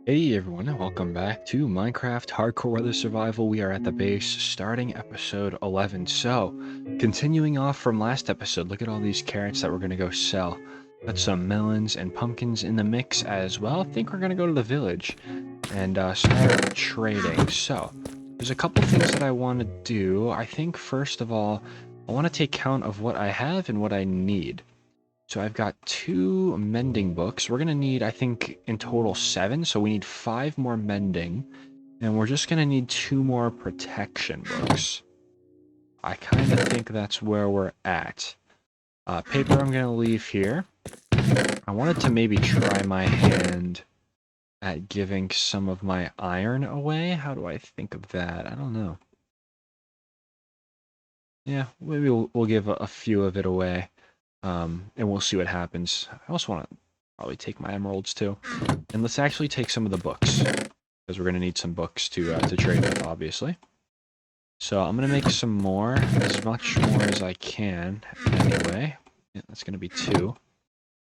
Hey everyone, and welcome back to Minecraft Hardcore Weather Survival. We are at the base, starting episode 11. So, continuing off from last episode, look at all these carrots that we're going to go sell. Got some melons and pumpkins in the mix as well. I think we're going to go to the village and start trading. So, there's a couple things that I want to do. I think, first of all, I want to take count of what I have and what I need. So I've got 2 mending books. We're going to need, I think, in total 7. So we need 5 more mending. And we're just going to need 2 more protection books. I kind of think that's where we're at. Paper I'm going to leave here. I wanted to maybe try my hand at giving some of my iron away. How do I think of that? I don't know. Yeah, maybe we'll give a few of it away. And we'll see what happens. I also want to probably take my emeralds too. And let's actually take some of the books, because we're going to need some books to trade with, obviously. So I'm going to make some more, as much more as I can, anyway. Yeah, that's going to be 2.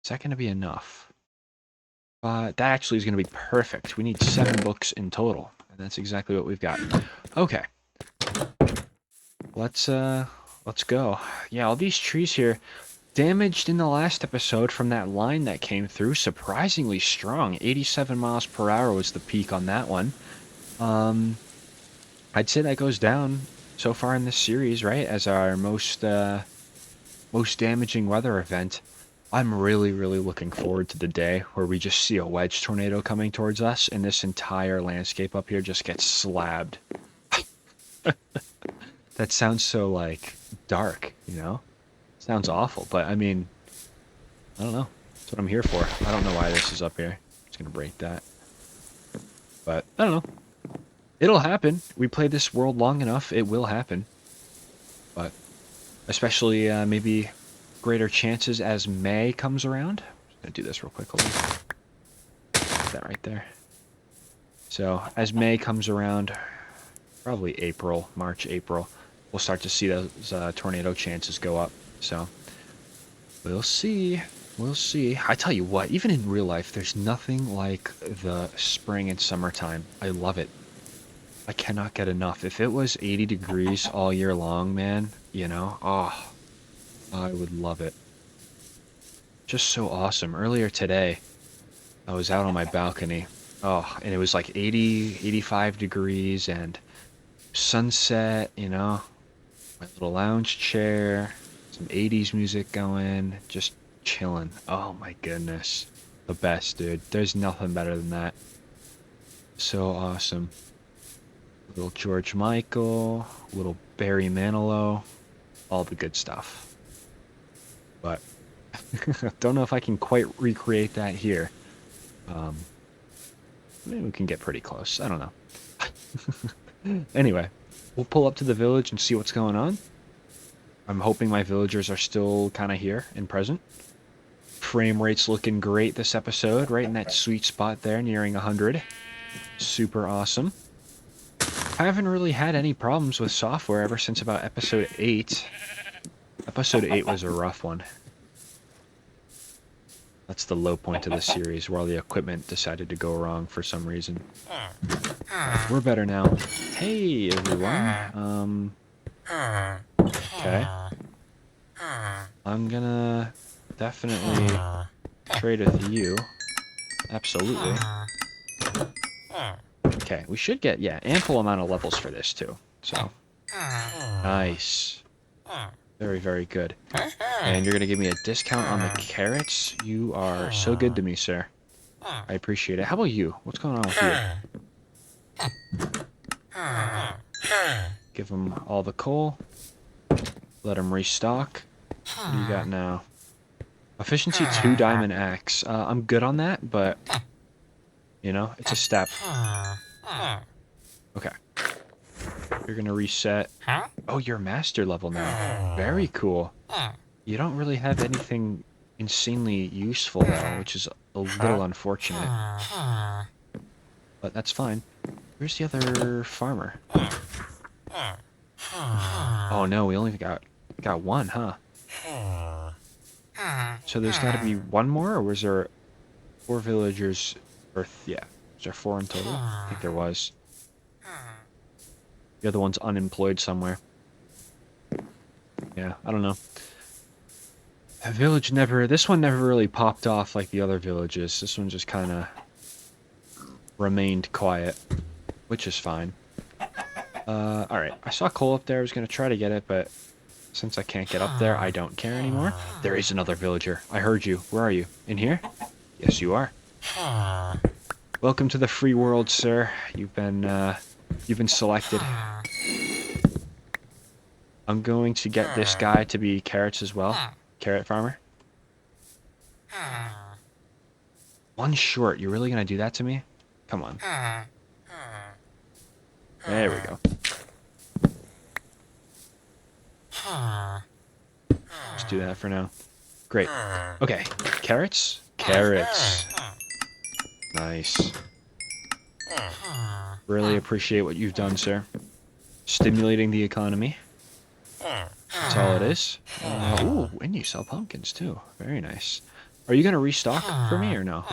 Is that going to be enough? That actually is going to be perfect. We need 7 books in total, and that's exactly what we've got. Okay. Let's go. Yeah, all these trees here, damaged in the last episode from that line that came through. Surprisingly strong. 87 miles per hour was the peak on that one. I'd say that goes down so far in this series, right, as our most damaging weather event. I'm really looking forward to the day where we just see a wedge tornado coming towards us and this entire landscape up here just gets slabbed. That sounds so, like, dark, you know? Sounds awful, but I mean, I don't know. That's what I'm here for. I don't know why this is up here. I'm just gonna break that. But, I don't know. It'll happen. We played this world long enough, it will happen. But, especially, maybe greater chances as May comes around. I'm just gonna do this real quick. Hold on. Put that right there. So, as May comes around, probably April, March, April, we'll start to see those tornado chances go up. So, we'll see. We'll see. I tell you what, even in real life, there's nothing like the spring and summertime. I love it. I cannot get enough. If it was 80 degrees all year long, man, you know, oh, I would love it. Just so awesome. Earlier today, I was out on my balcony. Oh, and it was like 80, 85 degrees and sunset, you know, my little lounge chair, some 80s music going, just chilling. Oh my goodness. The best, dude. There's nothing better than that. So awesome. Little George Michael, little Barry Manilow, all the good stuff. But don't know if I can quite recreate that here. Maybe we can get pretty close. I don't know. Anyway, we'll pull up to the village and see what's going on. I'm hoping my villagers are still kind of here and present. Frame rate's looking great this episode, right in that sweet spot there, nearing 100. Super awesome. I haven't really had any problems with software ever since about episode 8. Episode 8 was a rough one. That's the low point of the series, where all the equipment decided to go wrong for some reason. We're better now. Hey, everyone. Okay. I'm gonna definitely trade with you. Absolutely. Okay, we should get, yeah, ample amount of levels for this, too. So, nice. Very good. And you're gonna give me a discount on the carrots? You are so good to me, sir. I appreciate it. How about you? What's going on with you? Give him all the coal. Let him restock. What do you got now? Efficiency 2 diamond axe. I'm good on that, but, you know, it's a step. Okay. You're gonna reset. Oh, you're master level now. Very cool. You don't really have anything insanely useful, though, which is a little unfortunate. But that's fine. Where's the other farmer? Oh no, we only got one, huh? So there's gotta be one more, or was there 4 villagers worth? Yeah. Is there 4 in total? I think there was. The other one's unemployed somewhere. Yeah, I don't know. A village this one never really popped off like the other villages. This one just kind of remained quiet, which is fine. Alright, I saw coal up there. I was going to try to get it, but since I can't get up there, I don't care anymore. There is another villager. I heard you. Where are you? In here? Yes, you are. Welcome to the free world, sir. You've been selected. I'm going to get this guy to be carrots as well. Carrot farmer. One short. You're really going to do that to me? Come on. There we go. Just do that for now. Great. Okay. Carrots? Carrots. Nice. Really appreciate what you've done, sir. Stimulating the economy. That's all it is. Ooh, and you sell pumpkins, too. Very nice. Are you going to restock for me or no?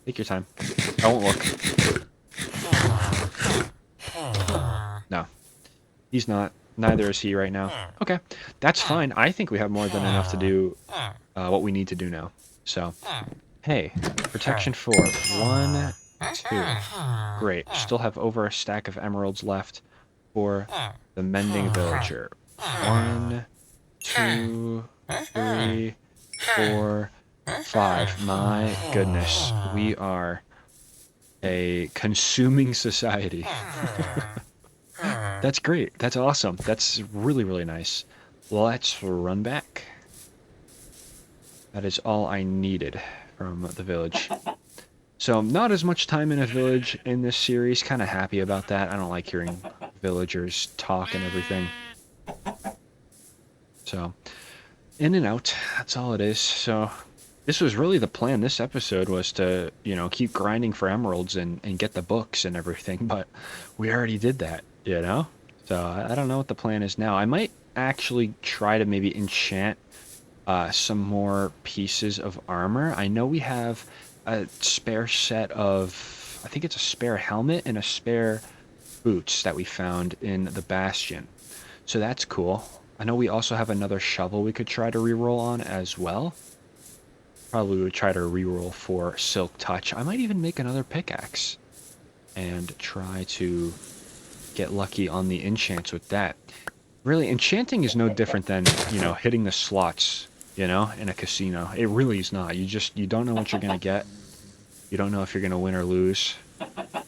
Take your time. I won't look. No. He's not. Neither is he right now. Okay. That's fine. I think we have more than enough to do what we need to do now. So, hey, protection 4. 1, 2. Great. Still have over a stack of emeralds left for the mending villager. 1, 2, 3, 4, 5. My goodness. We are a consuming society. That's great. That's awesome. That's really, really nice. Let's run back. That is all I needed from the village. So, not as much time in a village in this series. Kind of happy about that. I don't like hearing villagers talk and everything. So, in and out. That's all it is. So, this was really the plan. This episode was to, keep grinding for emeralds and get the books and everything. But we already did that, So, I don't know what the plan is now. I might actually try to maybe enchant some more pieces of armor. I know we have a spare set of, I think it's a spare helmet and a spare boots that we found in the bastion. So that's cool. I know we also have another shovel we could try to reroll on as well. Probably would try to reroll for Silk Touch. I might even make another pickaxe and try to get lucky on the enchants with that. Really, enchanting is no different than, hitting the slots, in a casino. It really is not. You don't know what you're going to get. You don't know if you're going to win or lose. But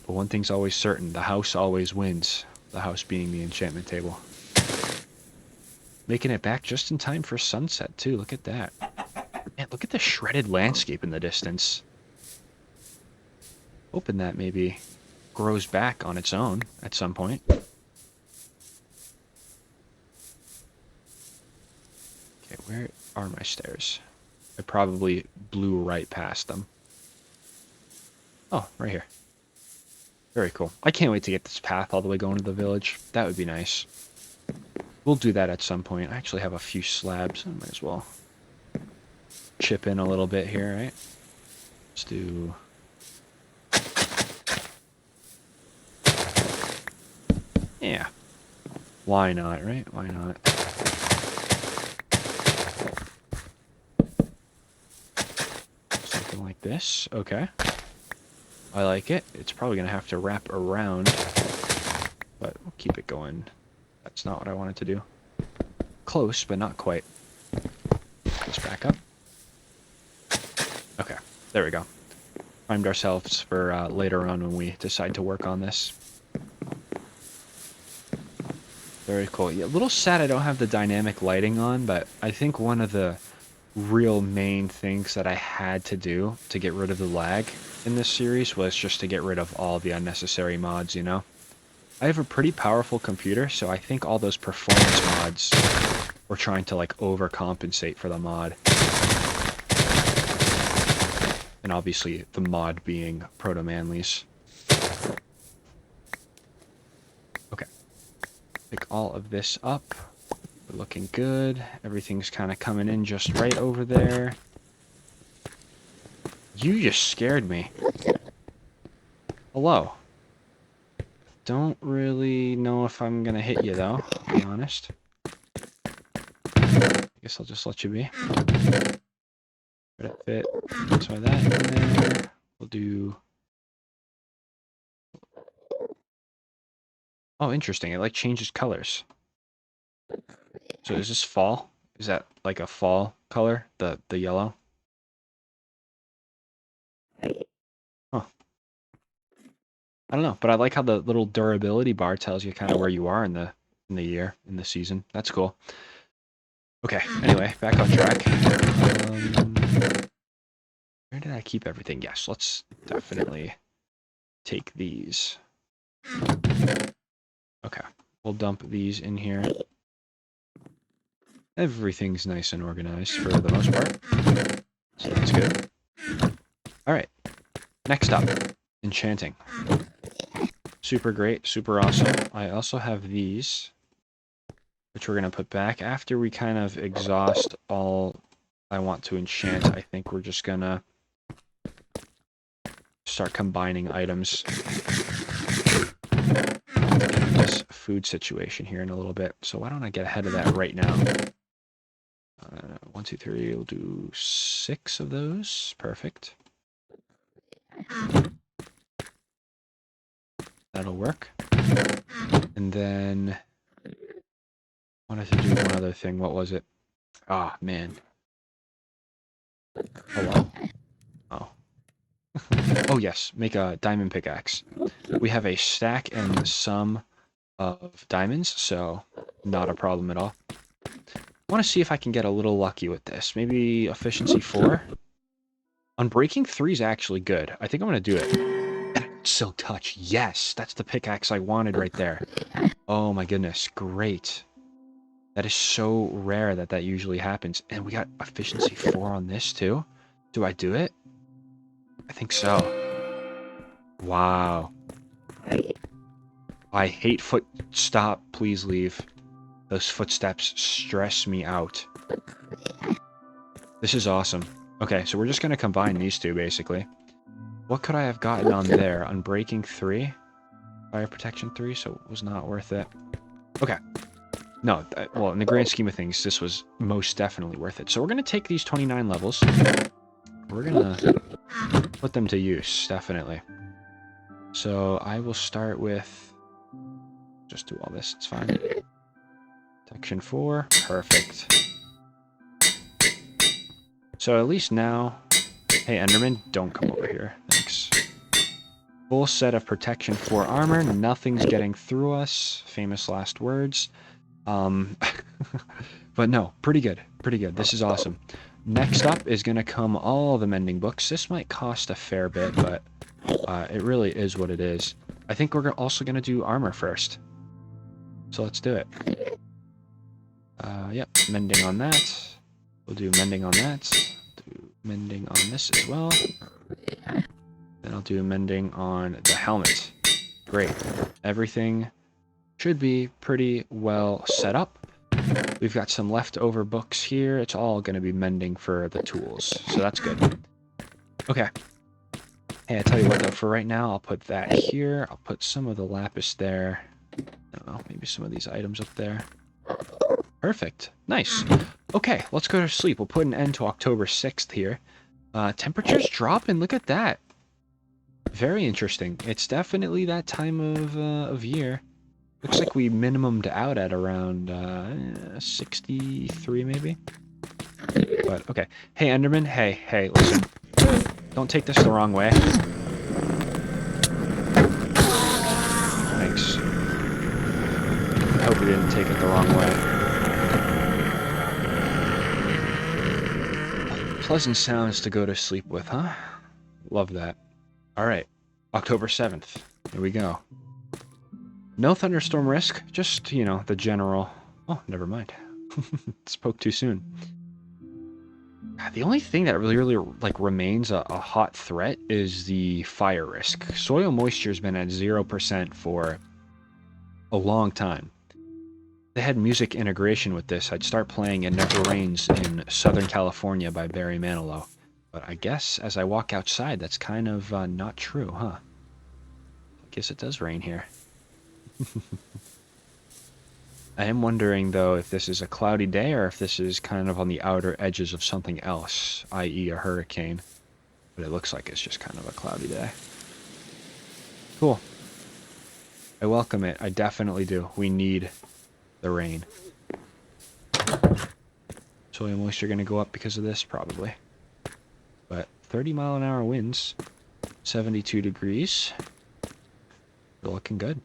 one thing's always certain. The house always wins. The house being the enchantment table. Making it back just in time for sunset, too. Look at that. Man, look at the shredded landscape in the distance. Hoping that maybe grows back on its own at some point. Okay, where are my stairs? I probably blew right past them. Oh, right here. Very cool. I can't wait to get this path all the way going to the village. That would be nice. We'll do that at some point. I actually have a few slabs. I might as well chip in a little bit here, right? Let's do... Yeah. Why not, right? Why not? Something like this. Okay. I like it. It's probably going to have to wrap around, but we'll keep it going. That's not what I wanted to do. Close, but not quite. Let's back up. Okay, there we go. Primed ourselves for later on when we decide to work on this. Very cool. Yeah, a little sad I don't have the dynamic lighting on, but I think one of the real main things that I had to do to get rid of the lag in this series was just to get rid of all the unnecessary mods, I have a pretty powerful computer, so I think all those performance mods were trying to overcompensate for the mod. And obviously the mod being ProtoManly's. Okay. Pick all of this up. We're looking good. Everything's kind of coming in just right over there. You just scared me. Hello. Don't really know if I'm gonna hit you though, to be honest. I guess I'll just let you be. Try to fit. Try that in there. We'll do... Oh, interesting. It like changes colors. So is this fall? Is that like a fall color? The yellow? Huh. I don't know, but I like how the little durability bar tells you kind of where you are in the year, in the season. That's cool. Okay, anyway, back on track. Where did I keep everything? Yes, let's definitely take these. Okay, we'll dump these in here. Everything's nice and organized for the most part. So that's good. Alright, next up, enchanting. Super great, super awesome. I also have these, which we're going to put back. After we kind of exhaust all I want to enchant, I think we're just going to start combining items. This food situation here in a little bit. So why don't I get ahead of that right now? 1, 2, 3, we'll do 6 of those. Perfect. That'll work. And then I wanted to do one other thing. What was it? Ah, man. Hello? Oh. Oh, yes. Make a diamond pickaxe. We have a stack and some of diamonds, so not a problem at all. I want to see if I can get a little lucky with this. Maybe efficiency 4? Unbreaking 3 is actually good. I think I'm going to do it. Silk touch. Yes, that's the pickaxe I wanted right there. Oh my goodness. Great. That is so rare that that usually happens. And we got efficiency 4 on this too. Do I do it? I think so. Wow. I hate stop. Please leave. Those footsteps stress me out. This is awesome. Okay, so we're just going to combine these two, basically. What could I have gotten on there? Unbreaking 3? Fire protection 3, so it was not worth it. Okay. No, well, in the grand scheme of things, this was most definitely worth it. So we're going to take these 29 levels. We're going to put them to use, definitely. So I will start with... Just do all this, it's fine. Protection 4, perfect. So at least now... Hey, Enderman, don't come over here. Thanks. Full set of protection 4 armor. Nothing's getting through us. Famous last words. But no, pretty good. Pretty good. This is awesome. Next up is going to come all the mending books. This might cost a fair bit, but it really is what it is. I think we're also going to do armor first. So let's do it. Yep, mending on that. We'll do mending on that. Do mending on this as well. Then I'll do mending on the helmet. Great. Everything should be pretty well set up. We've got some leftover books here. It's all going to be mending for the tools, so that's good. Okay. Hey, I tell you what, though, for right now, I'll put that here. I'll put some of the lapis there. I don't know, maybe some of these items up there. Perfect. Nice. Okay, let's go to sleep. We'll put an end to October 6th here. Temperatures dropping. Look at that. Very interesting. It's definitely that time of year. Looks like we minimumed out at around 63 maybe. But okay. Hey Enderman, hey, listen. Don't take this the wrong way. Thanks. I hope we didn't take it the wrong way. Pleasant sounds to go to sleep with, huh? Love that. Alright. October 7th. Here we go. No thunderstorm risk, just, you know, the general... Oh, never mind. Spoke too soon. The only thing that really, like, remains a hot threat is the fire risk. Soil moisture's been at 0% for a long time. They had music integration with this. I'd start playing It Never Rains in Southern California by Barry Manilow. But I guess as I walk outside, that's kind of not true, huh? I guess it does rain here. I am wondering, though, if this is a cloudy day or if this is kind of on the outer edges of something else, i.e. a hurricane. But it looks like it's just kind of a cloudy day. Cool. I welcome it. I definitely do. We need the rain. Soil moisture going to go up because of this? Probably. But 30-mile-an-hour winds, 72 degrees. We're looking good.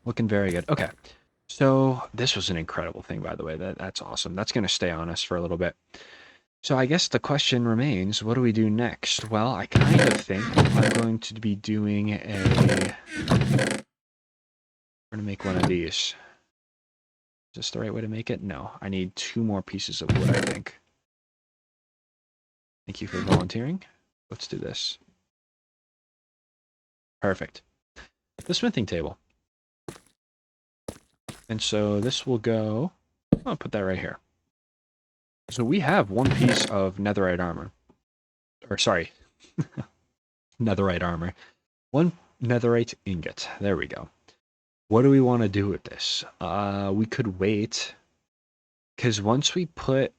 Looking very good. Okay. So this was an incredible thing, by the way. That's awesome. That's going to stay on us for a little bit. So I guess the question remains, what do we do next? Well, I kind of think I'm going to be doing a... We're going to make one of these. Is this the right way to make it? No. I need 2 more pieces of wood, I think. Thank you for volunteering. Let's do this. Perfect. The smithing table. And so this will go... I'll put that right here. So we have 1 piece of netherite armor. Or, sorry. Netherite armor. 1 netherite ingot. There we go. What do we want to do with this? We could wait. Because once we put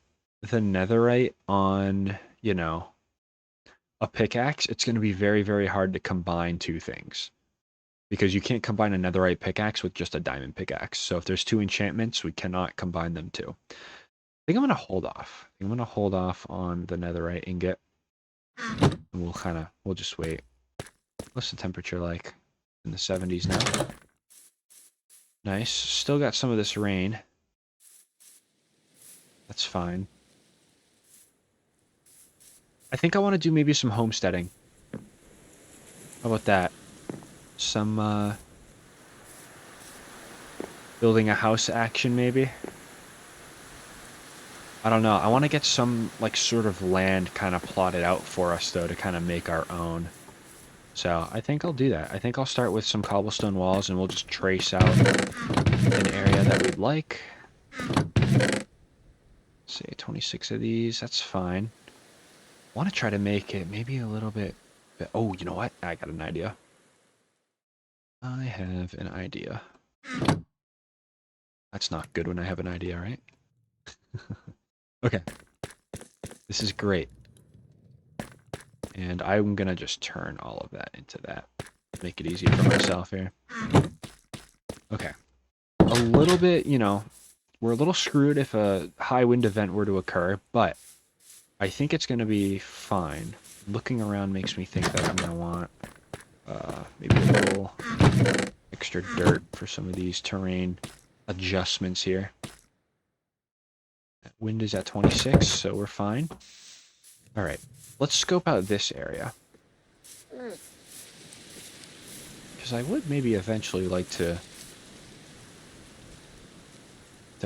the netherite on, you know, a pickaxe, it's going to be very, very hard to combine 2 things. Because you can't combine a netherite pickaxe with just a diamond pickaxe. So if there's 2 enchantments, we cannot combine them too. I think I'm going to hold off. I'm going to hold off on the netherite ingot. And we'll just wait. What's the temperature like? In the 70s now. Nice. Still got some of this rain. That's fine. I think I want to do maybe some homesteading. How about that? Some, building a house action, maybe? I don't know. I want to get some, like, sort of land kind of plotted out for us, though, to kind of make our own. So, I think I'll do that. I think I'll start with some cobblestone walls, and we'll just trace out an area that we'd like. Say 26 of these. That's fine. I want to try to make it maybe a little bit... Oh, you know what? I got an idea. I have an idea. That's not good when I have an idea, right? Okay. This is great. And I'm going to just turn all of that into that. Make it easy for myself here. Okay. A little bit, you know, we're a little screwed if a high wind event were to occur, but I think it's going to be fine. Looking around makes me think that I'm going to want maybe a little extra dirt for some of these terrain adjustments here. Wind is at 26, so we're fine. All right, let's scope out this area. Because I would maybe eventually like to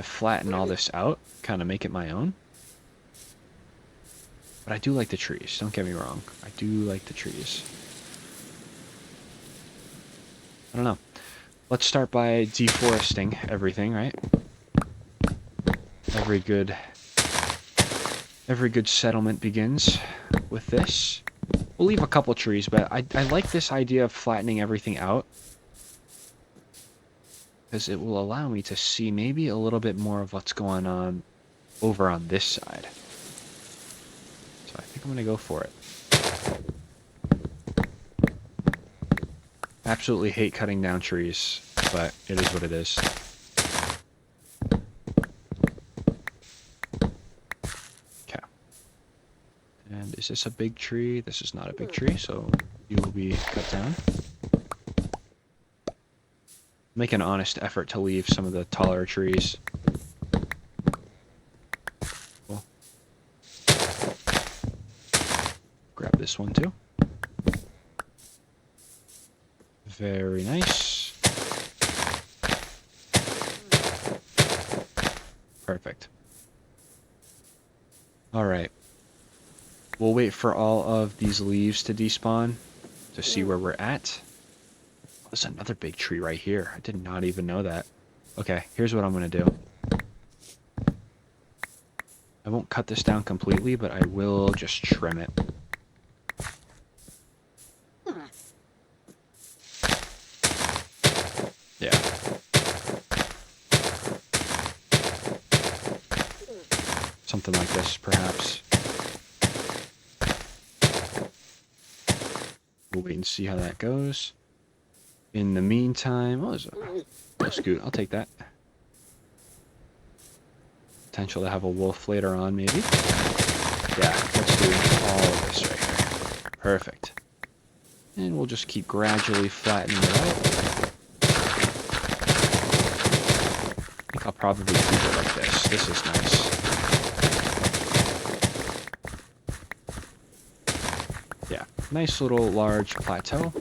flatten all this out, kind of make it my own. But I do like the trees, don't get me wrong. I do like the trees. I don't know. Let's start by deforesting everything, right? Every good settlement begins with this. We'll leave a couple trees, but I like this idea of flattening everything out. Because it will allow me to see maybe a little bit more of what's going on over on this side. So I think I'm going to go for it. Absolutely hate cutting down trees, but it is what it is. Okay. And is this a big tree? This is not a big tree, so you will be cut down. Make an honest effort to leave some of the taller trees. Cool. Grab this one too. Very nice. Perfect. Alright. We'll wait for all of these leaves to despawn to see where we're at. There's another big tree right here. I did not even know that. Okay, here's what I'm going to do. I won't cut this down completely, but I will just trim it. Yeah. Something like this, perhaps. We'll wait and see how that goes. In the meantime, oh, there's a scoot. I'll take that. Potential to have a wolf later on, maybe. Yeah, let's do all of this right here. Perfect. And we'll just keep gradually flattening it out. I think I'll probably keep it like this. This is nice. Yeah, nice little large plateau.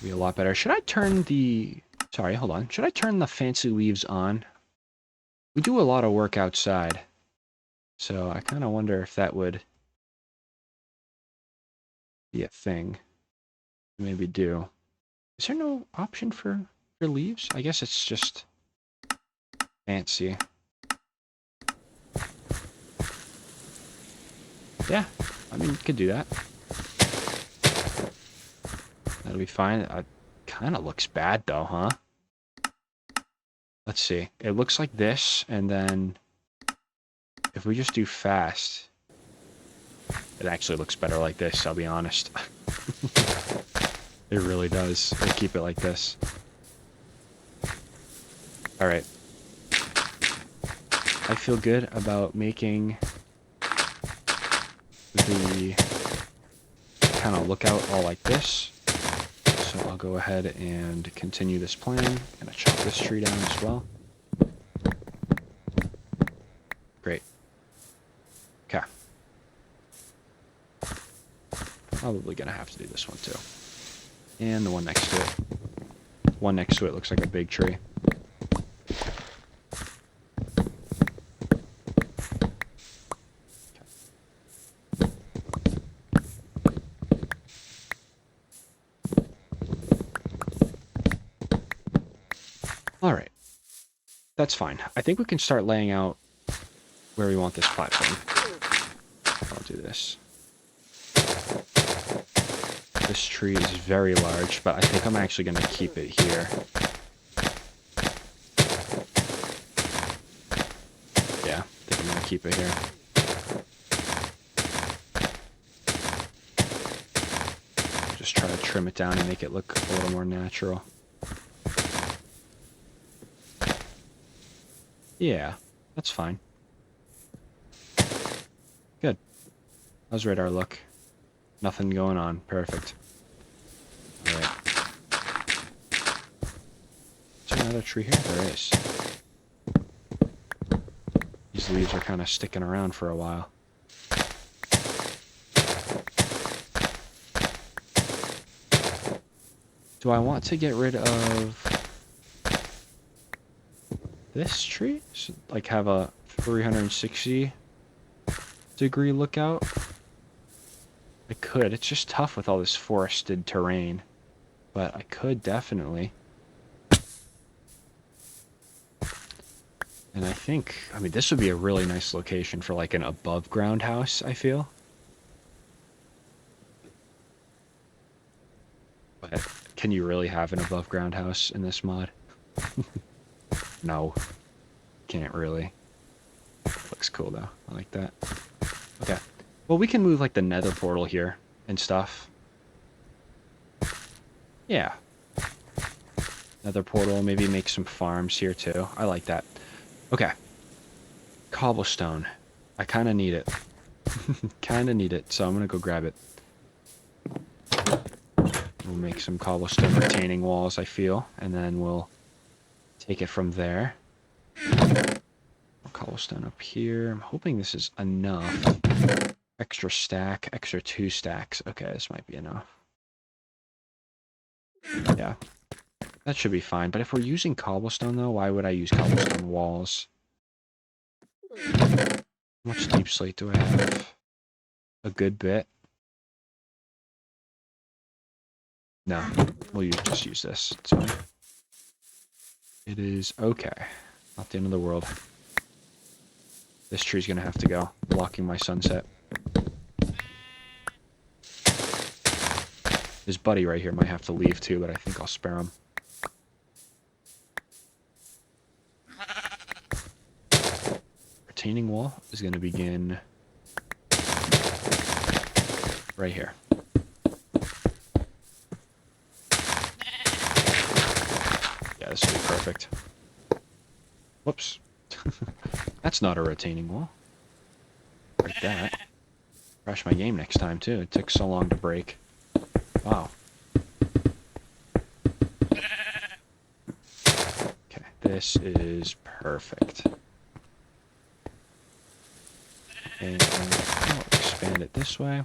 Be a lot better. Should I turn the... Sorry, hold on. Should I turn the fancy leaves on? We do a lot of work outside. So I kind of wonder if that would be a thing. Maybe do. Is there no option for leaves? I guess it's just fancy. Yeah, I mean, you could do that. That'll be fine. It kind of looks bad though, huh? Let's see. It looks like this, and then if we just do fast, it actually looks better like this, I'll be honest. It really does. We'll keep it like this. Alright. I feel good about making the kind of lookout all like this. So I'll go ahead and continue this plan. Gonna chop this tree down as well. Great. Okay. Probably gonna have to do this one too. And the one next to it. One next to it looks like a big tree. Alright. That's fine. I think we can start laying out where we want this platform. I'll do this. This tree is very large, but I think I'm actually going to keep it here. Yeah, I think I'm going to keep it here. Just try to trim it down and make it look a little more natural. Yeah, that's fine. Good. How's radar look? Nothing going on. Perfect. Alright. Is there another tree here? There is. These leaves are kind of sticking around for a while. Do I want to get rid of this tree? So, like have a 360-degree lookout? I could. It's just tough with all this forested terrain. But I could definitely. And I think, I mean, this would be a really nice location for like an above ground house, I feel. But can you really have an above ground house in this mod? No. Can't really. Looks cool though. I like that. Okay. Well, we can move like the nether portal here and stuff. Yeah. Nether portal, maybe make some farms here too. I like that. Okay. Cobblestone. I kind of need it. Kind of need it, so I'm going to go grab it. We'll make some cobblestone retaining walls, I feel, and then we'll take it from there. Cobblestone up here. I'm hoping this is enough. Extra stack, extra 2 stacks. Okay, this might be enough. Yeah. That should be fine. But if we're using cobblestone, though, why would I use cobblestone walls? How much deep slate do I have? A good bit. No, we'll just use this. It's fine. It is okay. Not the end of the world. This tree's gonna have to go, blocking my sunset. His buddy right here might have to leave too, but I think I'll spare him. Retaining wall is gonna begin right here. Yeah, this will be perfect. Whoops. That's not a retaining wall. Break that. Crash my game next time, too. It took so long to break. Wow. Okay, this is perfect. And I'll expand it this way.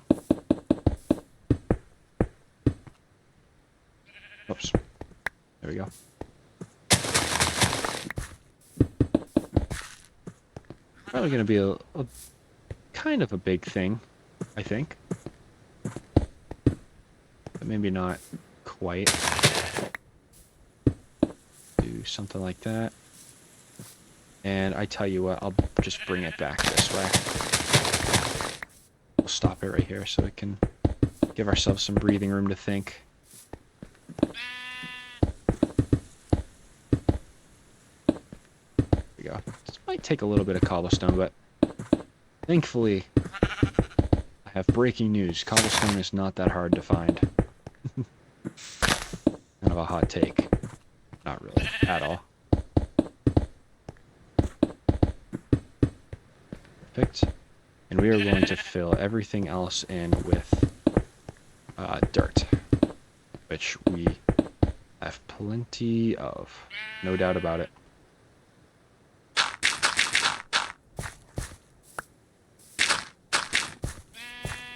Whoops. There we go. Probably going to be a kind of a big thing, I think. But maybe not quite. Do something like that. And I tell you what, I'll just bring it back this way. We'll stop it right here so we can give ourselves some breathing room to think. There we go. This might take a little bit of cobblestone, but thankfully I have breaking news. Cobblestone is not that hard to find. Kind of a hot take. Not really, at all. Perfect. And we are going to fill everything else in with dirt, which we have plenty of. No doubt about it.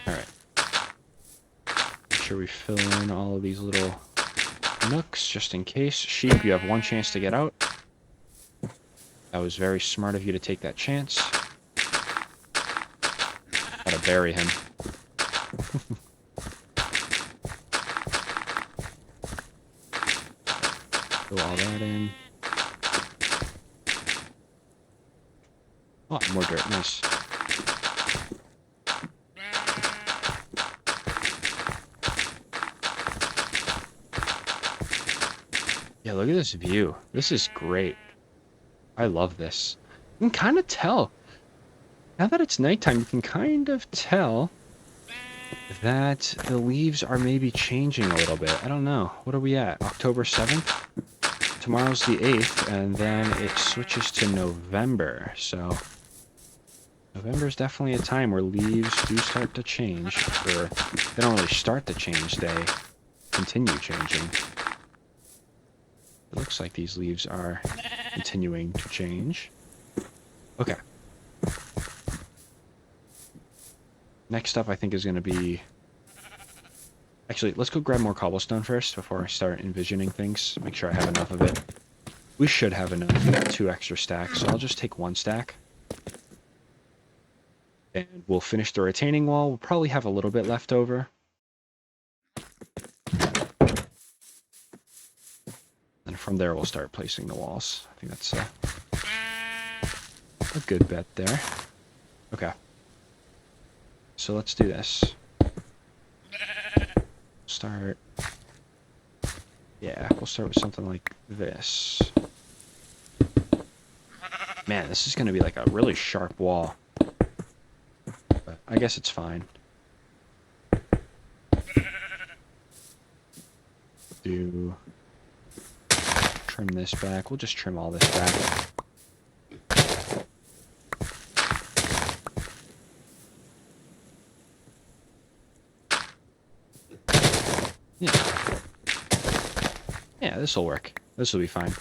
Alright. Make sure we fill in all of these little nooks, just in case. Sheep, you have one chance to get out. That was very smart of you to take that chance. Gotta bury him. Fill all that in. Oh, more dirt. Nice. Yeah, look at this view. This is great. I love this. You can kind of tell. Now that it's nighttime, you can kind of tell that the leaves are maybe changing a little bit. I don't know. What are we at? October 7th? Tomorrow's the 8th, and then it switches to November. So November is definitely a time where leaves do start to change. Or they don't really start to change, they continue changing. It looks like these leaves are continuing to change. Okay. Next up, I think, is going to be... Actually, let's go grab more cobblestone first before I start envisioning things. Make sure I have enough of it. We should have enough. We got 2 extra stacks, so I'll just take 1 stack. And we'll finish the retaining wall. We'll probably have a little bit left over. And from there, we'll start placing the walls. I think that's a good bet there. Okay. So let's do this. Start. Yeah, we'll start with something like this. Man, this is going to be like a really sharp wall. But I guess it's fine. Trim this back. We'll just trim all this back. Yeah. Yeah, this will work. This will be fine.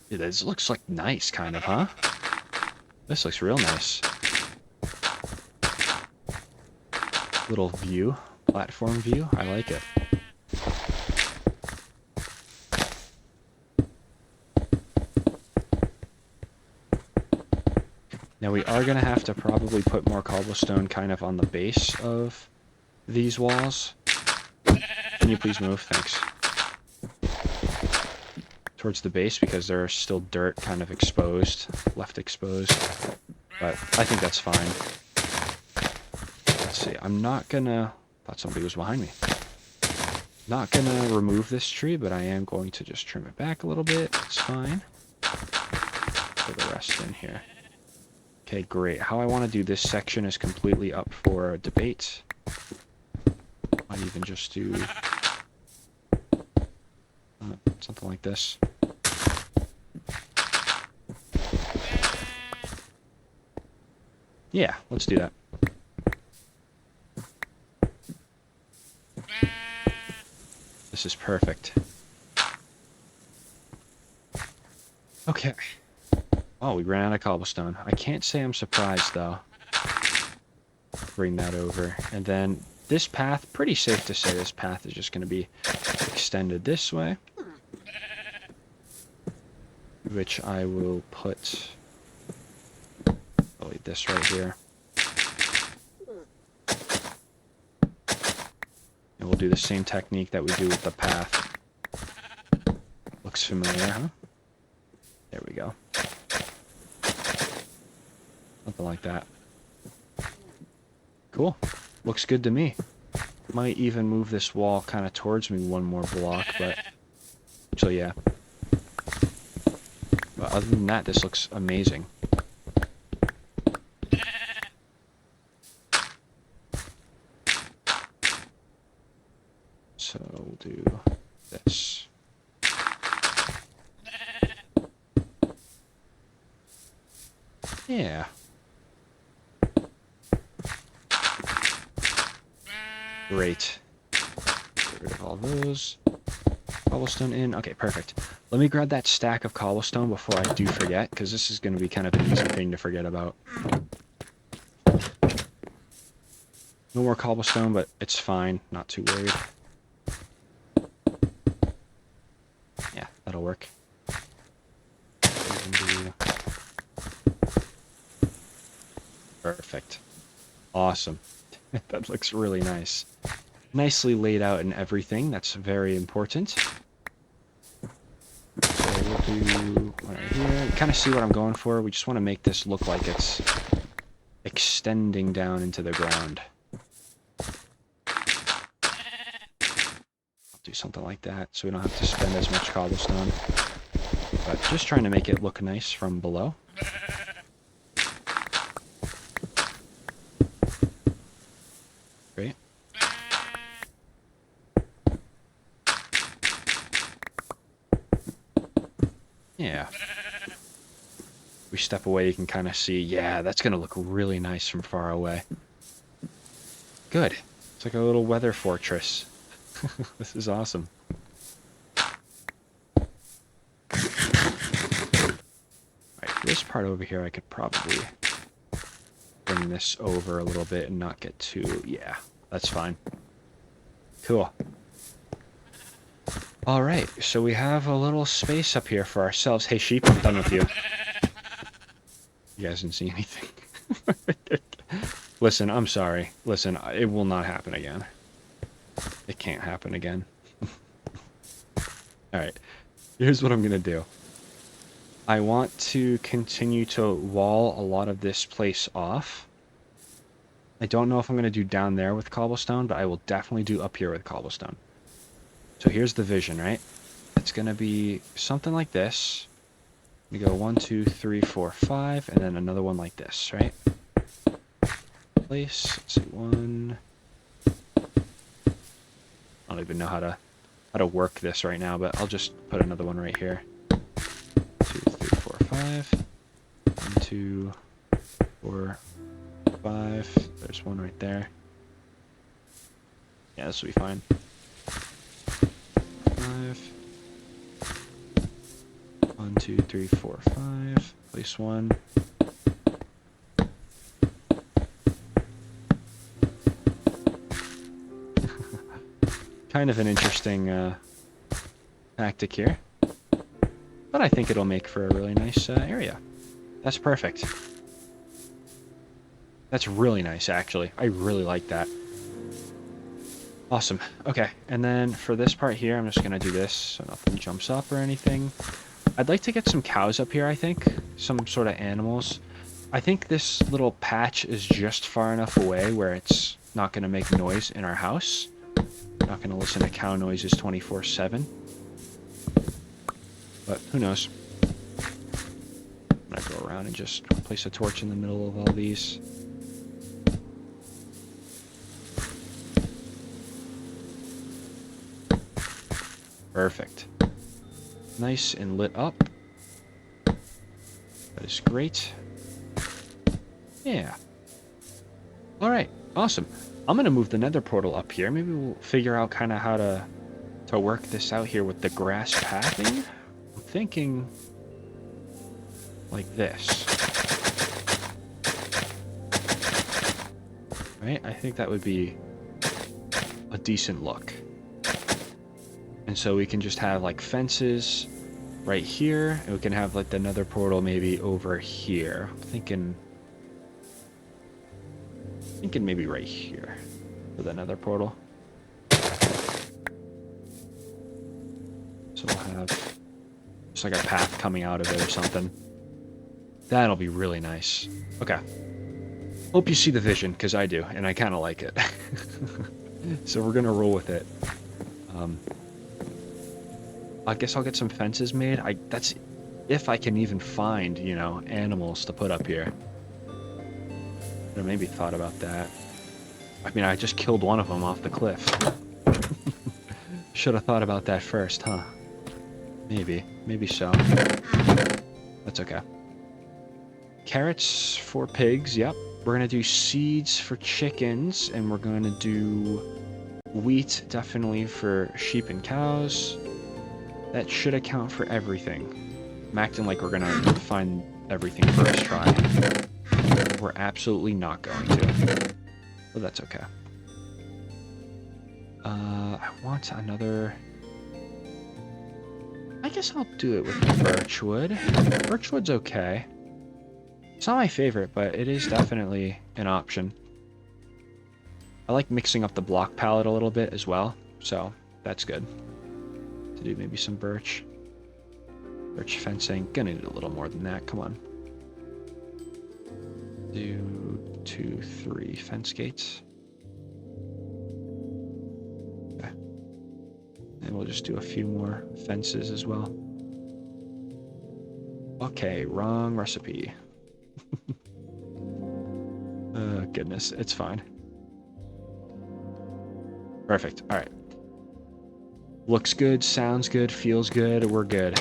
Dude, this looks like nice, kind of, huh? This looks real nice. Little view. Platform view. I like it. Now we are going to have to probably put more cobblestone kind of on the base of these walls. Can you please move? Thanks. Towards the base because there's still dirt kind of exposed, left exposed. But I think that's fine. Let's see. I'm not gonna... Thought somebody was behind me. Not gonna remove this tree, but I am going to just trim it back a little bit. It's fine. Put the rest in here. Okay, great. How I want to do this section is completely up for debate. Might even just do something like this. Yeah, let's do that. This is perfect. Okay. Oh, we ran out of cobblestone. I can't say I'm surprised, though. Bring that over. And then this path, pretty safe to say this path is just going to be extended this way. Which I will put... probably this right here. And we'll do the same technique that we do with the path. Looks familiar, huh? There we go. Something like that. Cool. Looks good to me. Might even move this wall kind of towards me one more block, but... So yeah. But other than that, this looks amazing. So we'll do this. Yeah. Great. Get rid of all those. Cobblestone in. Okay, perfect. Let me grab that stack of cobblestone before I do forget, because this is going to be kind of an easy thing to forget about. No more cobblestone, but it's fine. Not too worried. Yeah, that'll work. Perfect. Awesome. That looks really nice. Nicely laid out and everything. That's very important. So we'll do right here. You kind of see what I'm going for. We just want to make this look like it's extending down into the ground. I'll do something like that so we don't have to spend as much cobblestone. But just trying to make it look nice from below. Great. Yeah. We step away, you can kind of see, yeah, that's going to look really nice from far away. Good. It's like a little weather fortress. This is awesome. Right, this part over here, I could probably bring this over a little bit and not get too... Yeah, that's fine. Cool. Alright, so we have a little space up here for ourselves. Hey, sheep, I'm done with you. You guys didn't see anything. Listen, I'm sorry. Listen, it will not happen again. It can't happen again. Alright, here's what I'm going to do. I want to continue to wall a lot of this place off. I don't know if I'm going to do down there with cobblestone, but I will definitely do up here with cobblestone. So here's the vision, right? It's going to be something like this. We go 1, 2, 3, 4, 5, and then another one like this, right? Place. Let's see, 1. I don't even know how to work this right now, but I'll just put another one right here. 2, 3, 4, 5. 1, 2, 4, 5. There's one right there. Yeah, this will be fine. 5. 1, 2, 3, 4, 5. Place 1. Kind of an interesting tactic here. But I think it'll make for a really nice area. That's perfect. That's really nice, actually. I really like that. Awesome. Okay, and then for this part here, I'm just gonna do this so nothing jumps up or anything. I'd like to get some cows up here, I think. Some sort of animals. I think this little patch is just far enough away where it's not gonna make noise in our house. Not gonna listen to cow noises 24/7. But who knows? I'm gonna go around and just place a torch in the middle of all these. Perfect. Nice and lit up. That is great. Yeah. Alright, awesome. I'm gonna move the nether portal up here. Maybe we'll figure out kind of how to work this out here with the grass pathing. I'm thinking like this. Right? I think that would be a decent look. And so we can just have like fences right here, and we can have like the nether portal maybe over here. I'm thinking maybe right here for the nether portal. So we'll have just like a path coming out of it or something. That'll be really nice. Okay. Hope you see the vision, because I do, and I kind of like it. So we're gonna roll with it. I guess I'll get some fences made. That's if I can even find, you know, animals to put up here. I maybe thought about that. I mean, I just killed one of them off the cliff. Should have thought about that first, huh? Maybe so. That's okay. Carrots for pigs, yep. We're gonna do seeds for chickens, and we're gonna do wheat definitely for sheep and cows. That should account for everything. I'm acting like we're gonna find everything first try. We're absolutely not going to. But that's okay. I want another... I guess I'll do it with the birchwood. Birchwood's okay. It's not my favorite, but it is definitely an option. I like mixing up the block palette a little bit as well, so that's good. To do maybe some birch. Birch fencing. Gonna need a little more than that, come on. Do 2, 3 fence gates. Okay. And we'll just do a few more fences as well. Okay, wrong recipe. Oh, goodness, it's fine. Perfect, alright. Looks good, sounds good, feels good, we're good.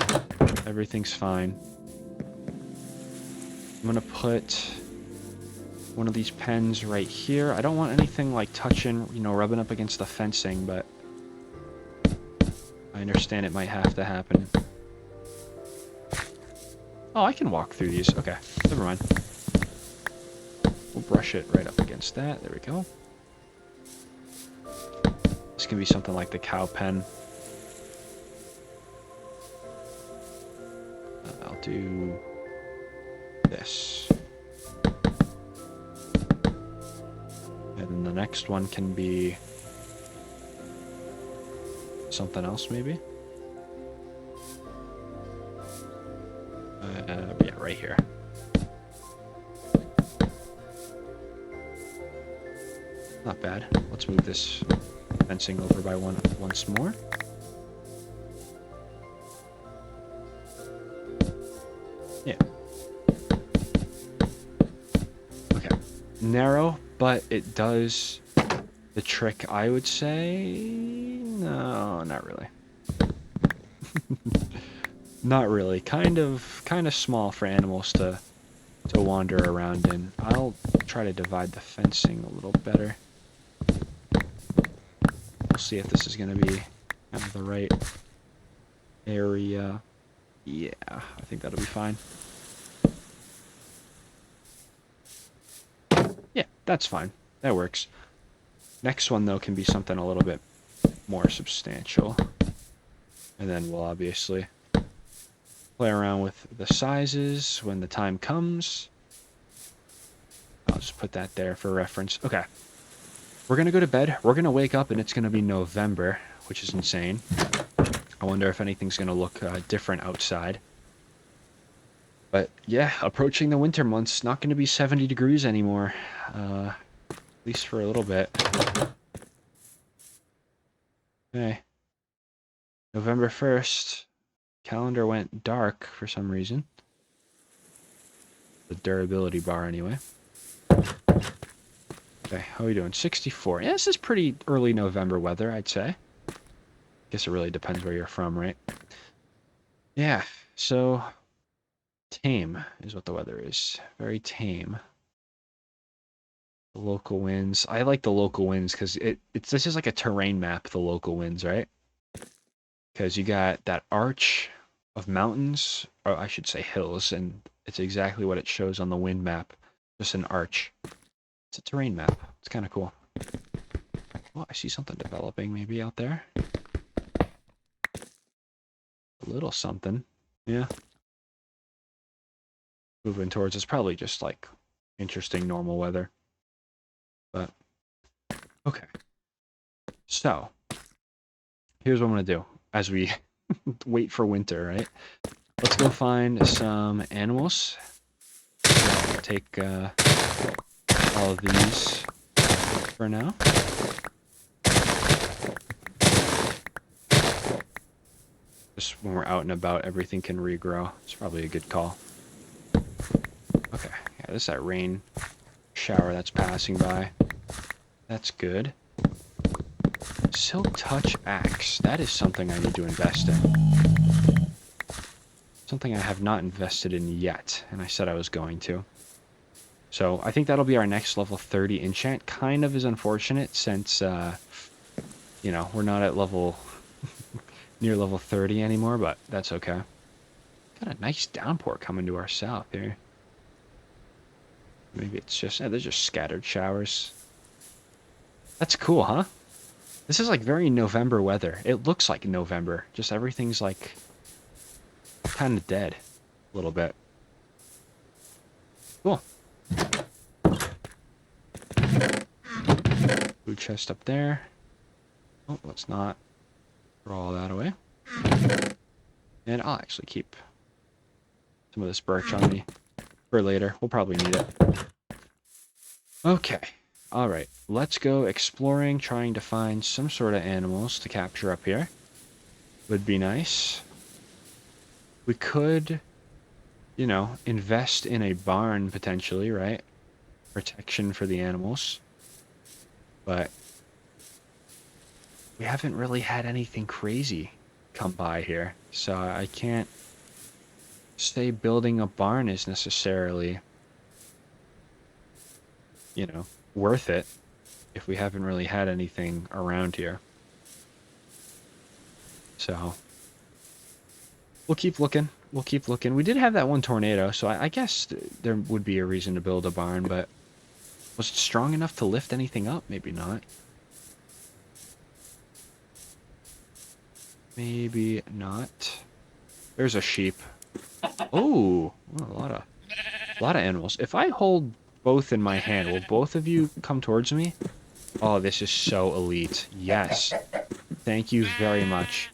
Everything's fine. I'm gonna put one of these pens right here. I don't want anything like touching, you know, rubbing up against the fencing, but I understand it might have to happen. Oh, I can walk through these. Okay, never mind. We'll brush it right up against that. There we go. This can be something like the cow pen. I'll do this. And then the next one can be something else, maybe. Yeah, right here. Not bad. Let's move this fencing over by once more. Yeah. Okay. Narrow, but it does the trick, I would say. No, not really. Not really. Kind of small for animals to wander around in. I'll try to divide the fencing a little better. We'll see if this is going to be kind of the right area. Yeah, I think that'll be fine. Yeah, that's fine. That works. Next one, though, can be something a little bit more substantial. And then we'll obviously play around with the sizes when the time comes. I'll just put that there for reference. Okay. we're gonna go to bed. We're gonna wake up and it's gonna be November, which is insane. I wonder if anything's gonna look different outside. But yeah, approaching the winter months. Not gonna be 70 degrees anymore, at least for a little bit. Okay, November 1st. Calendar went dark for some reason. The durability bar, anyway. Okay, how are we doing? 64. Yeah, this is pretty early November weather, I'd say. Guess it really depends where you're from, right? Yeah, so tame is what the weather is. Very tame. The local winds. I like the local winds because this is like a terrain map, the local winds, right? Because you got that arch of mountains, or I should say hills, and it's exactly what it shows on the wind map. Just an arch. It's a terrain map. It's kind of cool. Oh, I see something developing maybe out there. A little something. Yeah. Moving towards it's probably just like interesting normal weather. But okay. So here's what I'm gonna do as we wait for winter, right? Let's go find some animals. I'll take all of these for now. Just when we're out and about, everything can regrow. It's probably a good call. Okay, yeah, this is that rain shower that's passing by. That's good. Silk Touch Axe. That is something I need to invest in. Something I have not invested in yet, and I said I was going to. So I think that'll be our next level 30 enchant. Kind of is unfortunate since, you know, we're not at level near level 30 anymore, but that's okay. Got a nice downpour coming to our south here. Maybe it's just, they're just scattered showers. That's cool, huh? This is like very November weather. It looks like November. Just everything's like kind of dead a little bit. Cool. Food chest up there. Oh, let's not throw all that away. And I'll actually keep some of this birch on me for later. We'll probably need it. Okay. Alright. Let's go exploring, trying to find some sort of animals to capture up here. Would be nice. We could, you know, invest in a barn potentially, right? Protection for the animals. But we haven't really had anything crazy come by here. So I can't say building a barn is necessarily, you know, worth it if we haven't really had anything around here. So we'll keep looking. We'll keep looking. We did have that one tornado, so I guess there would be a reason to build a barn, but was it strong enough to lift anything up? Maybe not. Maybe not. There's a sheep. Oh, well, a lot of animals. If I hold both in my hand, will both of you come towards me? Oh, this is so elite. Yes. Thank you very much.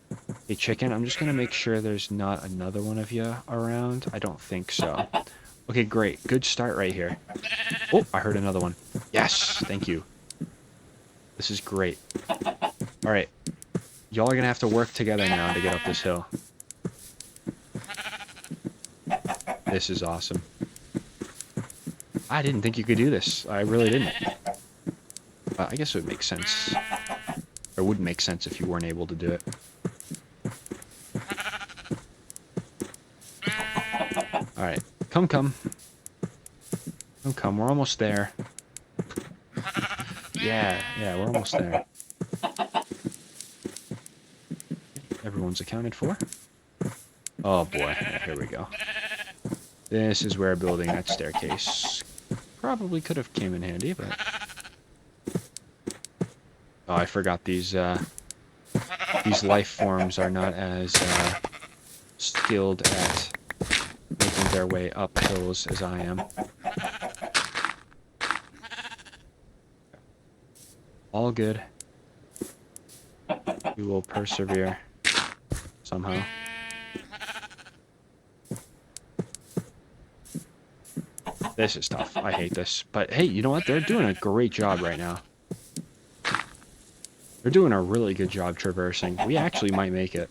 Hey, chicken, I'm just going to make sure there's not another one of you around. I don't think so. Okay, great. Good start right here. Oh, I heard another one. Yes, thank you. This is great. All right. Y'all are going to have to work together now to get up this hill. This is awesome. I didn't think you could do this. I really didn't. I guess it would make sense. Or wouldn't make sense if you weren't able to do it. Alright. Come, come. Come, come. We're almost there. Yeah, we're almost there. Everyone's accounted for. Oh boy. Yeah, here we go. This is where building that staircase probably could have came in handy, but... Oh, I forgot these life forms are not as skilled at making their way up hills as I am. All good. We will persevere somehow. This is tough. I hate this. But hey, you know what? They're doing a great job right now. They're doing a really good job traversing. We actually might make it.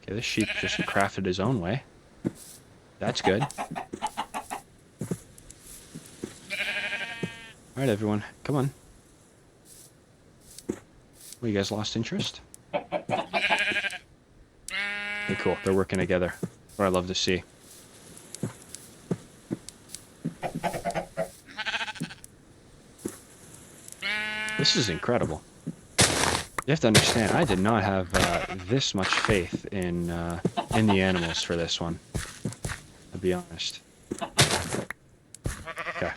Okay, this sheep just crafted his own way. That's good. Alright, everyone. Come on. Well, you guys lost interest? Okay, cool. They're working together. What I love to see. This is incredible. You have to understand, I did not have this much faith in the animals for this one. To be honest. Okay.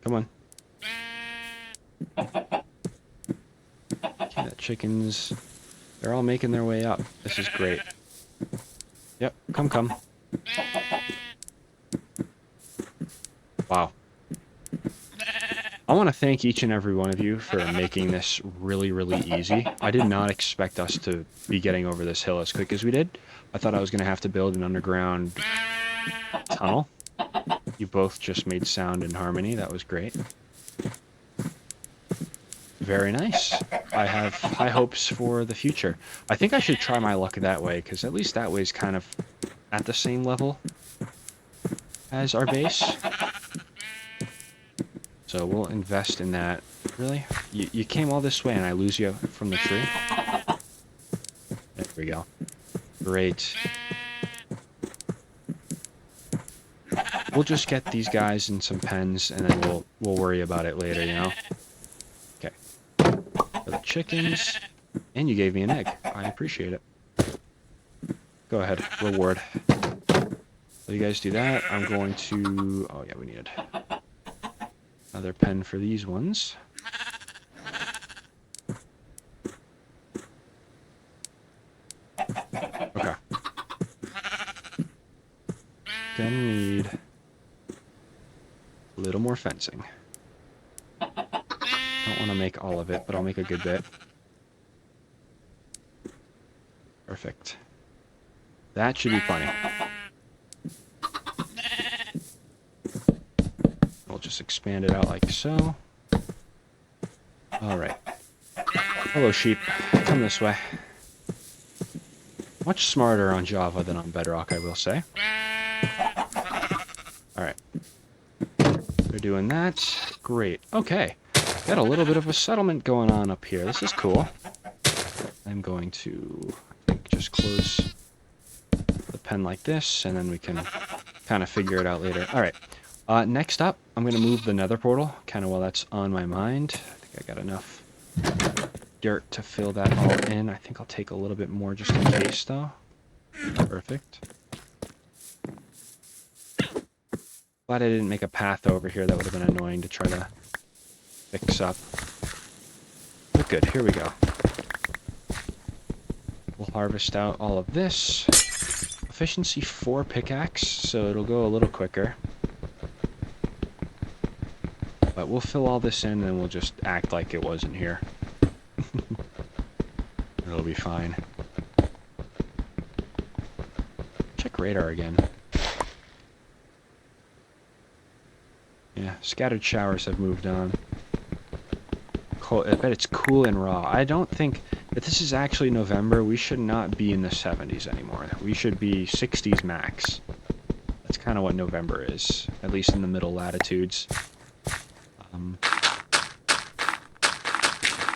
Come on. Okay, the chickens, they're all making their way up. This is great. Yep, come. Wow. I want to thank each and every one of you for making this really, really easy. I did not expect us to be getting over this hill as quick as we did. I thought I was going to have to build an underground tunnel. You both just made sound and harmony. That was great. Very nice. I have high hopes for the future. I think I should try my luck that way, because at least that way is kind of at the same level as our base. So we'll invest in that. Really? You came all this way and I lose you from the tree? There we go. Great. We'll just get these guys in some pens and then we'll worry about it later, you know? Okay. For the chickens. And you gave me an egg. I appreciate it. Go ahead. Reward. So you guys do that. I'm going to... Oh, yeah, we needed another pen for these ones. Okay. Gonna need a little more fencing. Don't want to make all of it, but I'll make a good bit. Perfect. That should be plenty. We'll just expand it out like so. Alright. Hello, sheep. Come this way. Much smarter on Java than on Bedrock, I will say. Alright. They're doing that. Great. Okay. Got a little bit of a settlement going on up here. This is cool. I'm going to, I think, just close the pen like this, and then we can kind of figure it out later. Alright. Next up, I'm going to move the nether portal, kind of while that's on my mind. I think I got enough dirt to fill that all in. I think I'll take a little bit more just in case, though. Perfect. Glad I didn't make a path over here. That would have been annoying to try to fix up. But good, here we go. We'll harvest out all of this. Efficiency 4 pickaxe, so it'll go a little quicker. But we'll fill all this in and then we'll just act like it wasn't here. It'll be fine. Check radar again. Yeah, scattered showers have moved on. Cold, I bet it's cool and raw. I don't think that this is actually November. We should not be in the 70s anymore. We should be 60s max. That's kind of what November is, at least in the middle latitudes.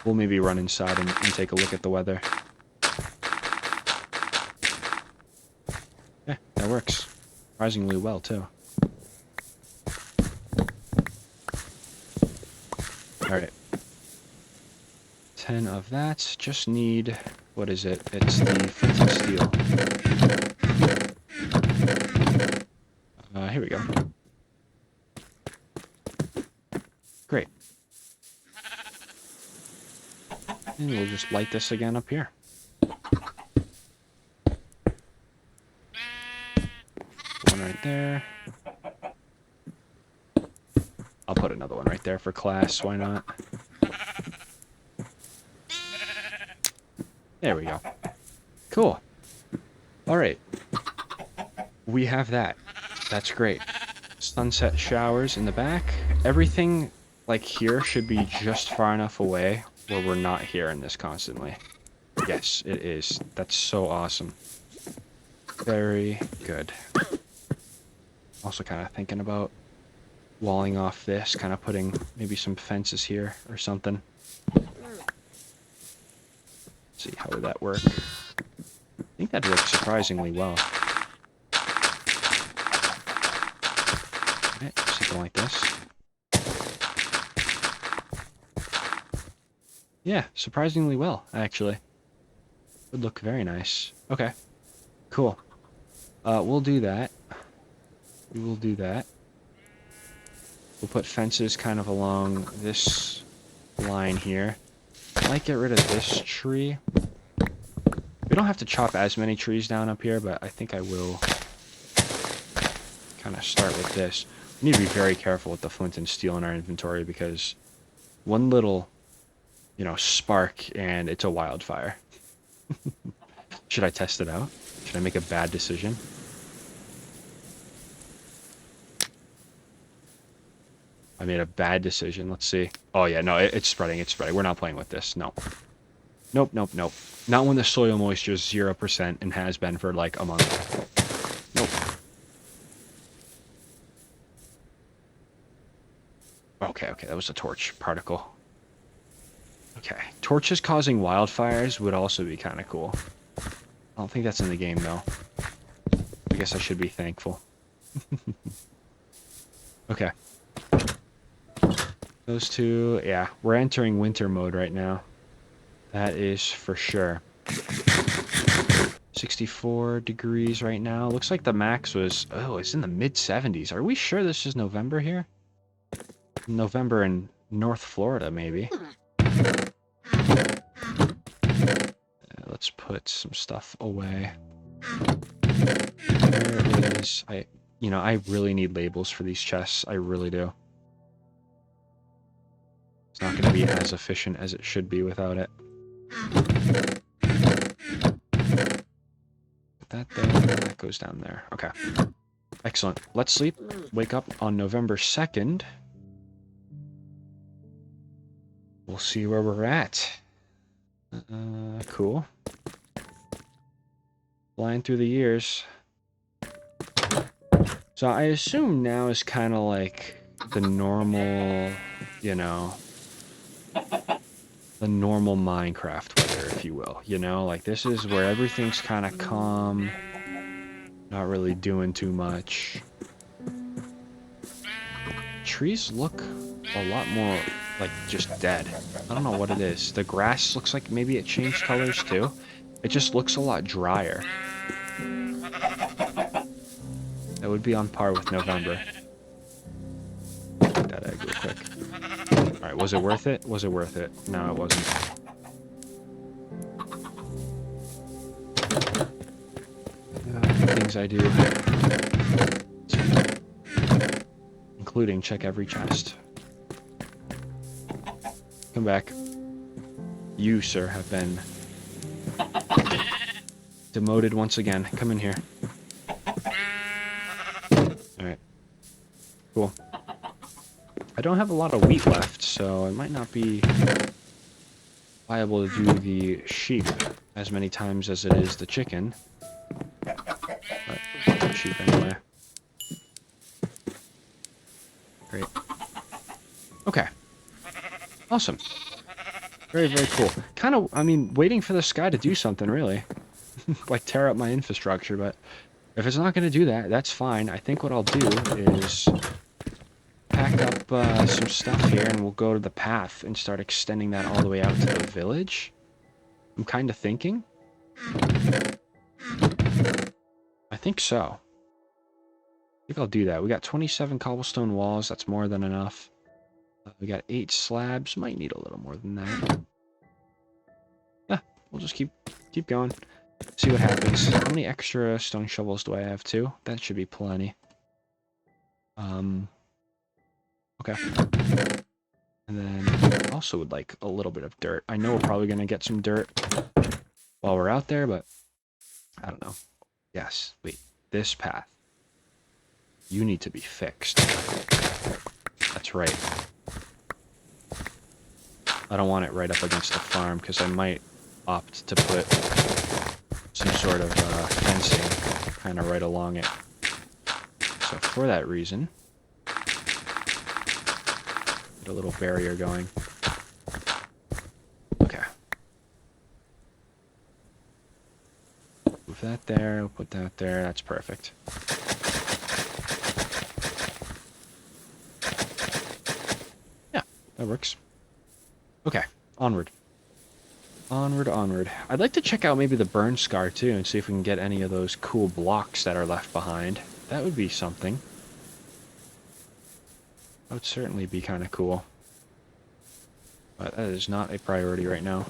We'll maybe run inside and take a look at the weather. Yeah, that works. Surprisingly well, too. Alright. 10 of that. Just need... What is it? It's the flint and steel. Here we go. Great. And we'll just light this again up here. One right there. I'll put another one right there for class. Why not? There we go. Cool. All right. We have that. That's great. Sunset showers in the back. Everything like here should be just far enough away where we're not hearing this constantly. Yes, it is. That's so awesome. Very good. Also kind of thinking about walling off this, kind of putting maybe some fences here or something. Let's see, how would that work? I think that works surprisingly well. Right, something like this. Yeah, surprisingly well, actually. Would look very nice. Okay, cool. We'll do that. We will do that. We'll put fences kind of along this line here. Might get rid of this tree. We don't have to chop as many trees down up here, but I think I will kind of start with this. We need to be very careful with the flint and steel in our inventory because one little, you know, spark and it's a wildfire. Should I test it out? Should I make a bad decision? I made a bad decision. Let's see. Oh yeah, no, it's spreading. It's spreading. We're not playing with this. No. Nope, nope, nope. Not when the soil moisture is 0% and has been for like a month. Nope. Okay, that was a torch particle. Okay. Torches causing wildfires would also be kind of cool. I don't think that's in the game, though. I guess I should be thankful. Okay. Those two, yeah. We're entering winter mode right now. That is for sure. 64 degrees right now. Looks like the max was... Oh, it's in the mid-70s. Are we sure this is November here? November in North Florida, maybe. Let's put some stuff away. Where is... You know, I really need labels for these chests. I really do. It's not going to be as efficient as it should be without it. Put that there. That goes down there. Okay. Excellent. Let's sleep. Wake up on November 2nd. We'll see where we're at. Cool. Flying through the years. So I assume now is kind of like the normal, you know, the normal Minecraft weather, if you will. You know, like this is where everything's kind of calm, not really doing too much. Trees look a lot more like just dead. I don't know what it is. The grass looks like maybe it changed colors too. It just looks a lot drier. That would be on par with November. Get that egg real quick. Alright, was it worth it? Was it worth it? No, it wasn't. Things I do. Including check every chest. Come back. You, sir, have been demoted once again. Come in here. Alright. Cool. I don't have a lot of wheat left, so it might not be viable to do the sheep as many times as it is the chicken. But sheep anyway. Great. Okay. Awesome. Very, very cool. Kind of, I mean, waiting for the sky to do something, really. Like, tear up my infrastructure, but if it's not going to do that, that's fine. I think what I'll do is pack up some stuff here, and we'll go to the path and start extending that all the way out to the village. I'm kind of thinking. I think so. I think I'll do that. We got 27 cobblestone walls. That's more than enough. We got 8 slabs. Might need a little more than that. Yeah, we'll just keep going. See what happens. How many extra stone shovels do I have too? That should be plenty. Okay. And then also would like a little bit of dirt. I know we're probably going to get some dirt while we're out there, but I don't know. Yes, wait, this path. You need to be fixed. That's right. I don't want it right up against the farm because I might opt to put some sort of fencing kind of right along it. So for that reason, get a little barrier going. Okay. Move that there, we'll put that there, that's perfect. Yeah, that works. Okay, onward. Onward, onward. I'd like to check out maybe the burn scar too and see if we can get any of those cool blocks that are left behind. That would be something. That would certainly be kind of cool. But that is not a priority right now.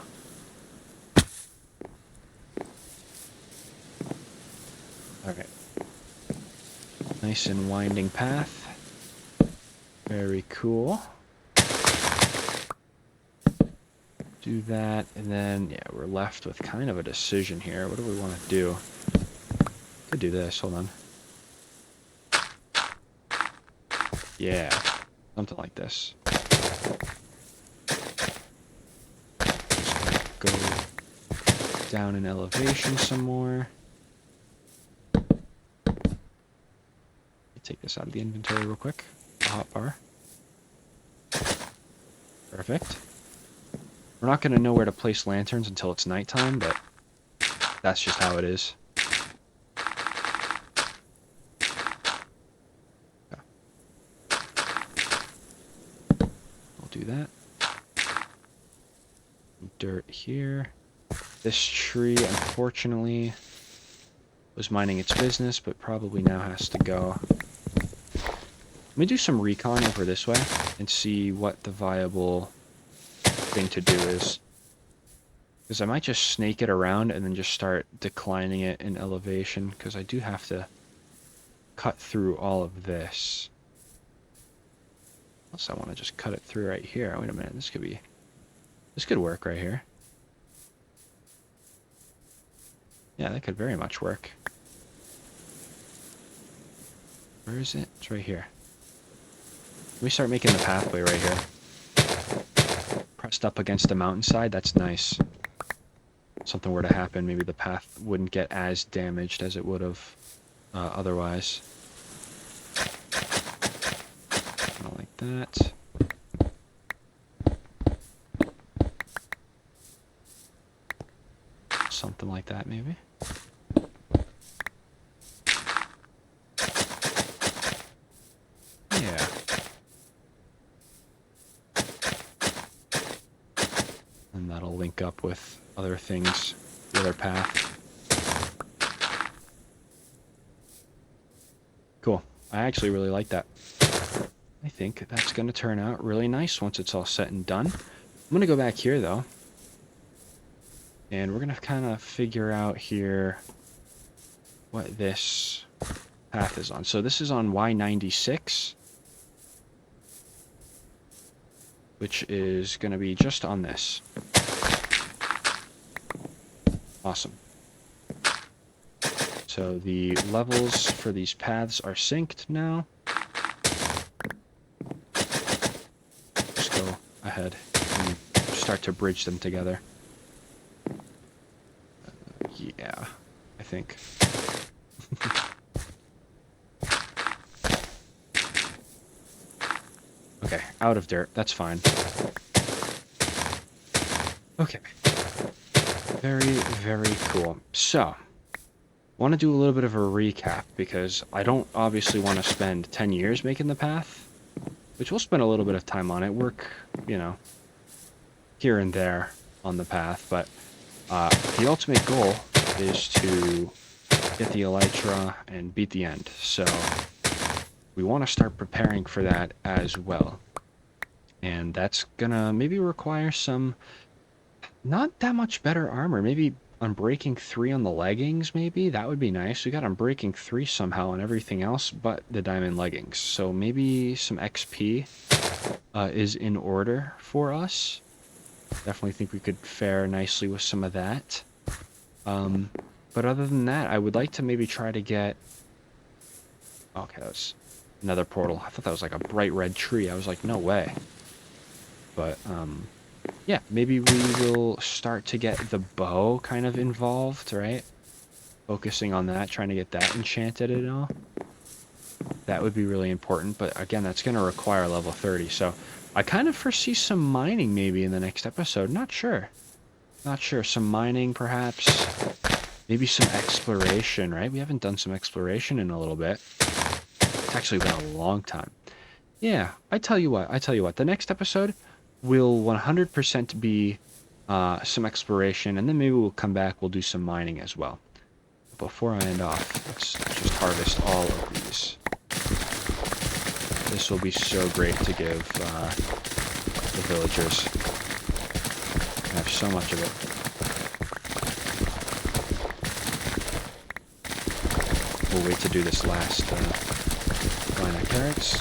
Okay. Nice and winding path. Very cool. Do that, and then, yeah, we're left with kind of a decision here. What do we want to do? Could do this, hold on. Yeah, something like this. Just go down in elevation some more. Take this out of the inventory real quick. A hotbar. Perfect. We're not going to know where to place lanterns until it's nighttime, but that's just how it is. Okay. I'll do that. Dirt here. This tree, unfortunately, was minding its business, but probably now has to go. Let me do some recon over this way and see what the viable thing to do is. Because I might just snake it around and then just start declining it in elevation, because I do have to cut through all of this. Unless I want to just cut it through right here. Wait a minute, this could work right here. Yeah, that could very much work. Where is it? It's right here. Let me start making the pathway right here. Pressed up against the mountainside, that's nice. Something were to happen, maybe the path wouldn't get as damaged as it would have otherwise. Kind of like that. Something like that, maybe. Yeah. And that'll link up with other things, the other path. Cool. I actually really like that. I think that's going to turn out really nice once it's all set and done. I'm going to go back here, though. And we're going to kind of figure out here what this path is on. So this is on Y96, which is going to be just on this. Awesome. So the levels for these paths are synced now. Just go ahead and start to bridge them together. Yeah, I think. Okay, out of dirt. That's fine. Okay. Very, very cool. So, want to do a little bit of a recap because I don't obviously want to spend 10 years making the path, which we'll spend a little bit of time on it. Work, you know, here and there on the path, but the ultimate goal is to get the elytra and beat the end. So we want to start preparing for that as well. And that's gonna maybe require some not that much better armor, maybe Unbreaking 3 on the leggings, maybe? That would be nice. We got Unbreaking 3 somehow on everything else but the diamond leggings. So maybe some XP is in order for us. Definitely think we could fare nicely with some of that. But other than that, I would like to maybe try to get... Okay, that's another portal. I thought that was like a bright red tree. I was like, no way. But, yeah, maybe we will start to get the bow kind of involved, right? Focusing on that, trying to get that enchanted and all. That would be really important, but again, that's going to require level 30, so I kind of foresee some mining maybe in the next episode. Not sure. Not sure. Some mining, perhaps. Maybe some exploration, right? We haven't done some exploration in a little bit. It's actually been a long time. Yeah, I tell you what. The next episode will 100% be some exploration, and then maybe we'll come back, we'll do some mining as well. Before I end off, let's just harvest all of these. This will be so great to give the villagers. I have so much of it. We'll wait to do this last line of carrots.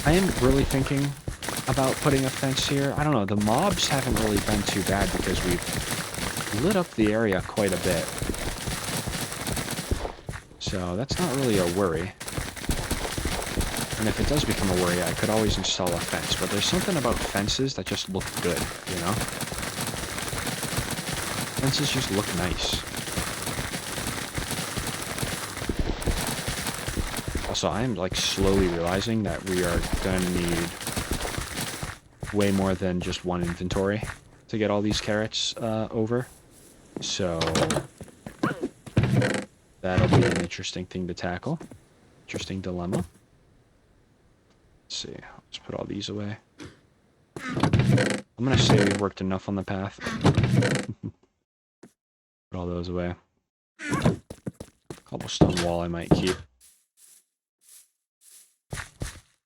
I am really thinking about putting a fence here. I don't know, the mobs haven't really been too bad because we've lit up the area quite a bit. So that's not really a worry. And if it does become a worry, I could always install a fence. But there's something about fences that just look good, you know? Fences just look nice. Also, I am like slowly realizing that we are gonna need way more than just one inventory to get all these carrots over. So that'll be an interesting thing to tackle. Interesting dilemma. Let's see. Let's put all these away. I'm gonna say we've worked enough on the path. Put all those away. Cobblestone wall I might keep.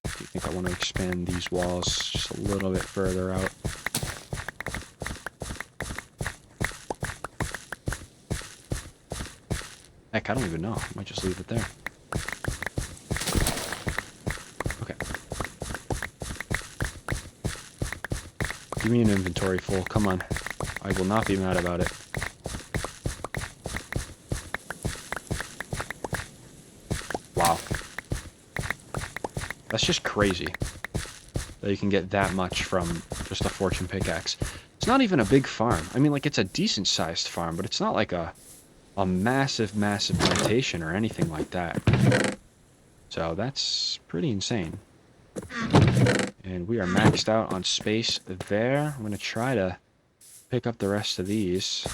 I think I want to expand these walls just a little bit further out. Heck, I don't even know. I might just leave it there. Okay. Give me an inventory full. Come on. I will not be mad about it. Wow. That's just crazy that you can get that much from just a fortune pickaxe. It's not even a big farm. I mean, like, it's a decent-sized farm, but it's not like a massive, massive plantation or anything like that. So that's pretty insane. And we are maxed out on space there. I'm going to try to pick up the rest of these.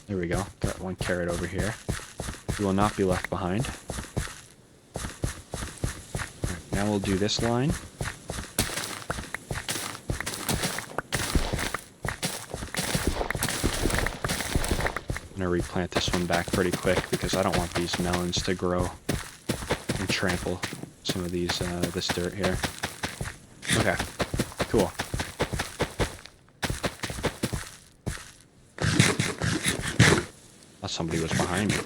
There we go. Got one carrot over here. We will not be left behind. Right, now we'll do this line. I'm going to replant this one back pretty quick because I don't want these melons to grow and trample some of these this dirt here. Okay, cool. Thought somebody was behind me.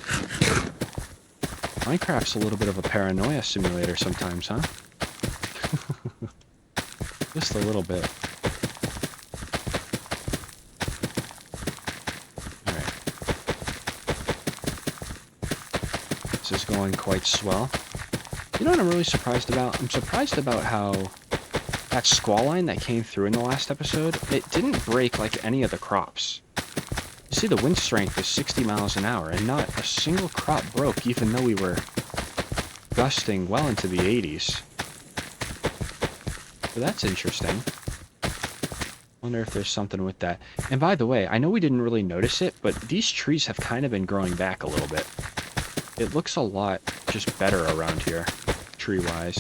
Minecraft's a little bit of a paranoia simulator sometimes, huh? Just a little bit. Alright. This is going quite swell. You know what I'm really surprised about? I'm surprised about how that squall line that came through in the last episode, it didn't break like any of the crops. You see, the wind strength is 60 miles an hour, and not a single crop broke, even though we were gusting well into the 80s. So that's interesting. Wonder if there's something with that. And by the way, I know we didn't really notice it, but these trees have kind of been growing back a little bit. It looks a lot just better around here, tree-wise.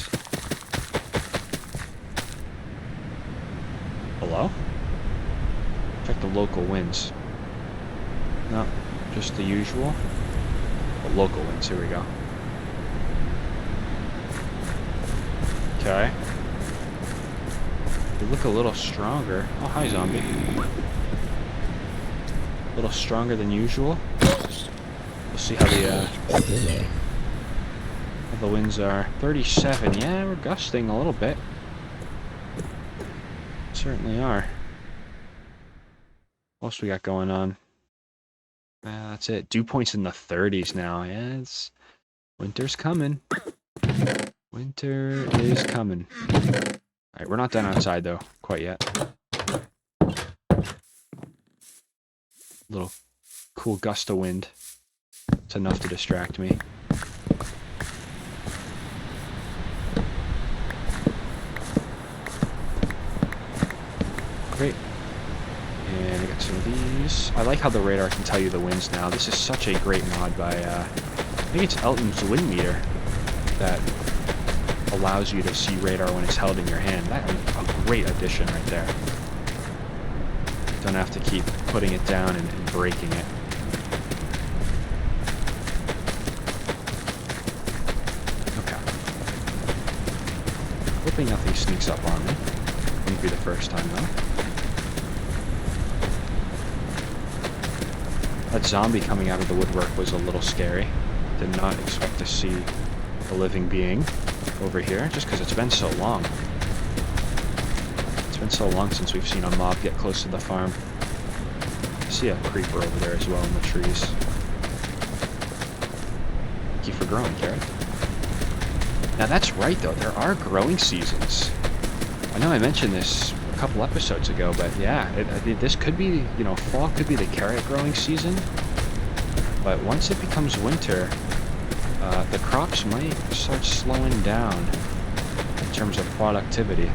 Hello? Check the local winds. No, just the usual. The local winds, here we go. Okay. They look a little stronger. Oh, hi, zombie. A little stronger than usual. We'll see how the winds are. 37. Yeah, we're gusting a little bit. Certainly are. What else we got going on? That's it. Dew points in the 30s now. Yeah, winter's coming. Winter is coming. Alright, we're not done outside though, quite yet. Little cool gust of wind. It's enough to distract me. Great. And I got some of these. I like how the radar can tell you the winds now. This is such a great mod by, I think it's Elton's wind meter that allows you to see radar when it's held in your hand. That's a great addition right there. Don't have to keep putting it down and breaking it. Okay. Hoping nothing sneaks up on me. Wouldn't be the first time though. That zombie coming out of the woodwork was a little scary. Did not expect to see a living being over here, just because it's been so long. It's been so long since we've seen a mob get close to the farm. I see a creeper over there as well in the trees. Thank you for growing, Carrot. Now that's right though, there are growing seasons. I know I mentioned this a couple episodes ago, but yeah, this could be, you know, fall could be the carrot growing season. But once it becomes winter, the crops might start slowing down in terms of productivity.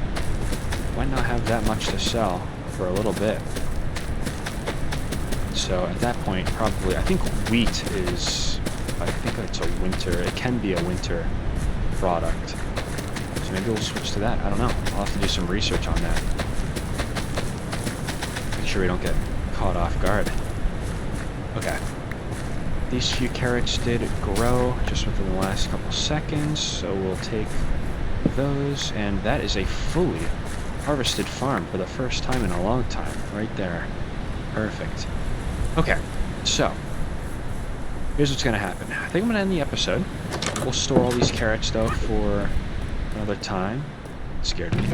Might not have that much to sell for a little bit. So at that point, probably, I think wheat is, I think it's a winter, it can be a winter product. So maybe we'll switch to that. I don't know. I'll have to do some research on that. Make sure we don't get caught off guard. Okay. These few carrots did grow just within the last couple seconds, so we'll take those, and that is a fully harvested farm for the first time in a long time, right there. Perfect. Okay, so here's what's gonna happen. I think I'm gonna end the episode. We'll store all these carrots though for another time. It scared me.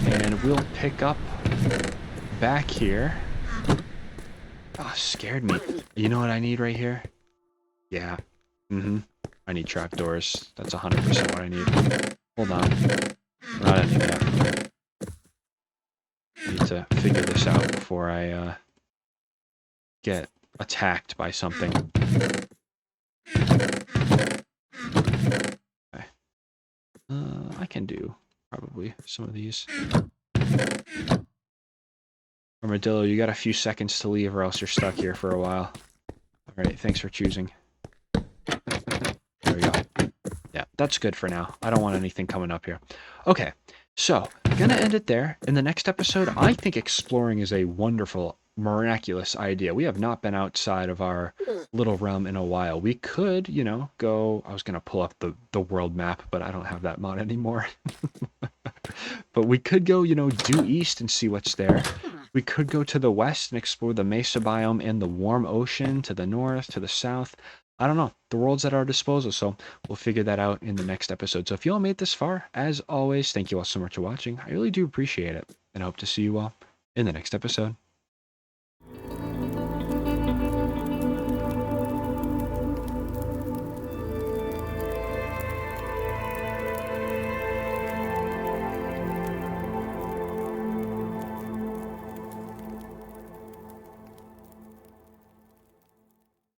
And we'll pick up back here. Oh, scared me. You know what I need right here? Yeah. I need trapdoors. That's 100% what I need. Hold on. We're not ending yet. I need to figure this out before I get attacked by something. Okay. I can do probably some of these. Armadillo, you got a few seconds to leave or else you're stuck here for a while. Alright, thanks for choosing. There we go. Yeah, that's good for now. I don't want anything coming up here. Okay, so, gonna end it there. In the next episode, I think exploring is a wonderful, miraculous idea. We have not been outside of our little realm in a while. We could, you know, go... I was gonna pull up the world map, but I don't have that mod anymore. But we could go, you know, due east and see what's there. We could go to the west and explore the mesa biome and the warm ocean to the north, to the south. I don't know. The world's at our disposal, so we'll figure that out in the next episode. So if you all made this far, as always, thank you all so much for watching. I really do appreciate it, and I hope to see you all in the next episode.